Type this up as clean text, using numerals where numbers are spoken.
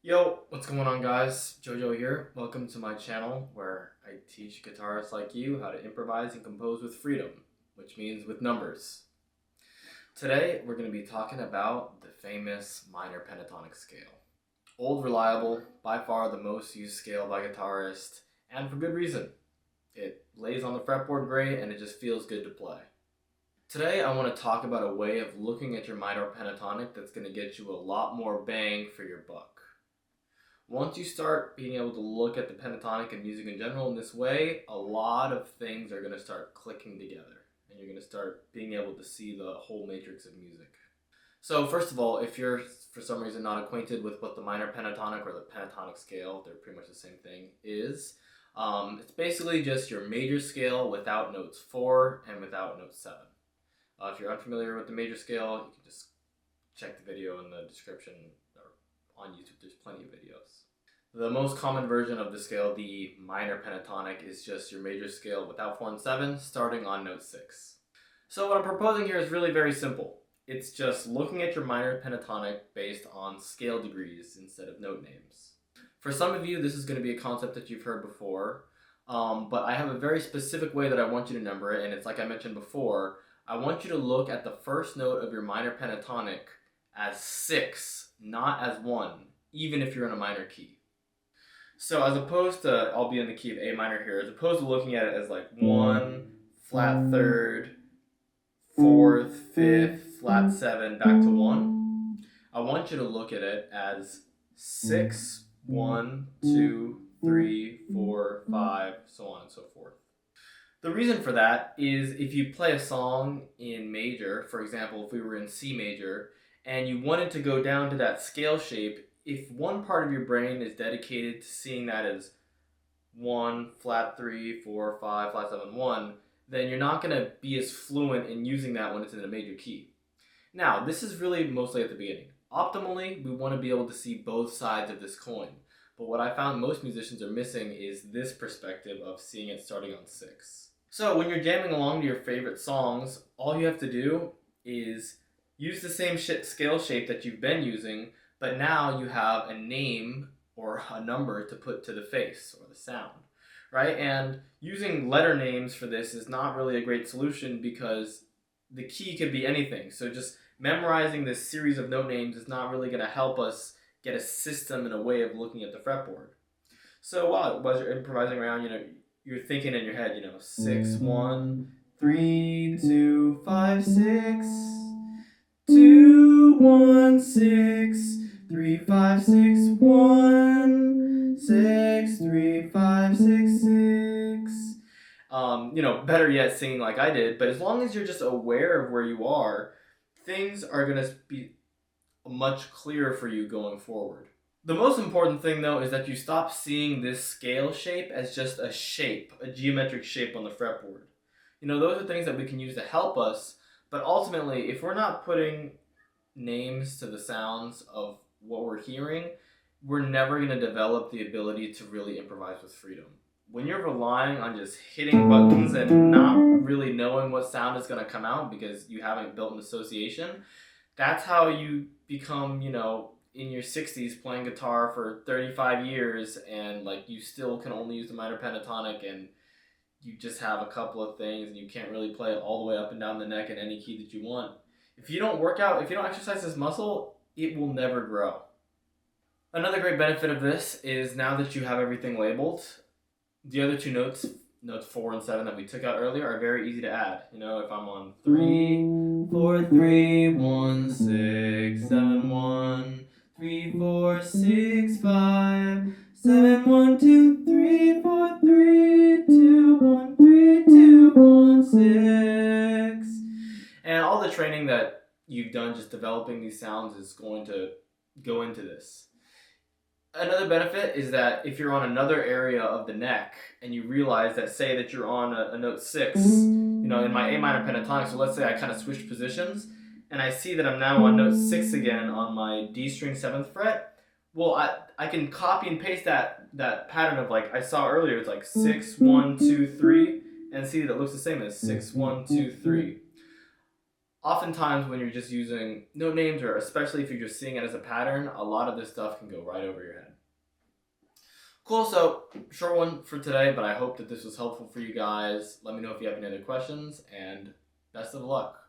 Yo, what's going on guys? Jojo here. Welcome to my channel where I teach guitarists like you how to improvise and compose with freedom, which means with numbers. Today we're going to be talking about the famous minor pentatonic scale. Old, reliable, by far the most used scale by guitarists, and for good reason. It lays on the fretboard great and it just feels good to play. Today I want to talk about a way of looking at your minor pentatonic that's going to get you a lot more bang for your buck. Once you start being able to look at the pentatonic and music in general in this way, a lot of things are going to start clicking together, and you're going to start being able to see the whole matrix of music. So first of all, if you're for some reason not acquainted with what the minor pentatonic or the pentatonic scale, they're pretty much the same thing, is, it's basically just your major scale without notes 4 and without note 7. If you're unfamiliar with the major scale, you can just check the video in the description or on YouTube. There's plenty of videos. The most common version of the scale, the minor pentatonic, is just your major scale without 4 and 7, starting on note 6. So what I'm proposing here is really very simple. It's just looking at your minor pentatonic based on scale degrees instead of note names. For some of you, this is going to be a concept that you've heard before, but I have a very specific way that I want you to number it, and it's like I mentioned before. I want you to look at the first note of your minor pentatonic as 6, not as 1, even if you're in a minor key. So as opposed to, I'll be in the key of A minor here, as opposed to looking at it as like 1, flat 3rd, 4th, 5th, flat 7, back to 1, I want you to look at it as 6, 1, 2, 3, 4, 5, so on and so forth. The reason for that is if you play a song in major, for example, if we were in C major, and you wanted to go down to that scale shape, if one part of your brain is dedicated to seeing that as 1, flat 3, 4, 5, flat 7, 1, then you're not going to be as fluent in using that when it's in a major key. Now, this is really mostly at the beginning. Optimally, we want to be able to see both sides of this coin. But what I found most musicians are missing is this perspective of seeing it starting on 6. So when you're jamming along to your favorite songs, all you have to do is use the same scale shape that you've been using, but now you have a name or a number to put to the face or the sound, right? And using letter names for this is not really a great solution because the key could be anything. So just memorizing this series of note names is not really going to help us get a system and a way of looking at the fretboard. So while you're improvising around, you're thinking in your head, 6, 1, 3, 2, 5, 6, 2, 1, 6, 3, 5, 6, 1, 6, 3, 5, 6, 6. Better yet, singing like I did. But as long as you're just aware of where you are, things are going to be much clearer for you going forward. The most important thing, though, is that you stop seeing this scale shape as just a shape, a geometric shape on the fretboard. Those are things that we can use to help us, but ultimately, if we're not putting names to the sounds of what we're hearing, we're never going to develop the ability to really improvise with freedom. When you're relying on just hitting buttons and not really knowing what sound is going to come out because you haven't built an association, that's how you become, in your 60s playing guitar for 35 years and you still can only use the minor pentatonic and you just have a couple of things and you can't really play it all the way up and down the neck in any key that you want. If you don't exercise this muscle, it will never grow. Another great benefit of this is now that you have everything labeled, the other two notes 4 and 7 that we took out earlier, are very easy to add. If I'm on 3, 4, 3, 1, 6, 7, 1, 3, 4, 6, 5, 7, 1, 2, 3, 4, 3, 2, 1, 3, 2, 1, 6. And all the training that you've done just developing these sounds is going to go into this. Another benefit is that if you're on another area of the neck and you realize that, say that you're on a note 6, in my A minor pentatonic, so let's say I kind of switched positions, and I see that I'm now on note 6 again on my D string 7th fret, well, I can copy and paste that pattern of I saw earlier, it's like 6, 1, 2, 3, and see that it looks the same as 6, 1, 2, 3. oftentimes when you're just using note names, or especially if you're just seeing it as a pattern, a lot of this stuff can go right over your head. Cool, so short one for today, but I hope that this was helpful for you guys. Let me know if you have any other questions, and best of luck.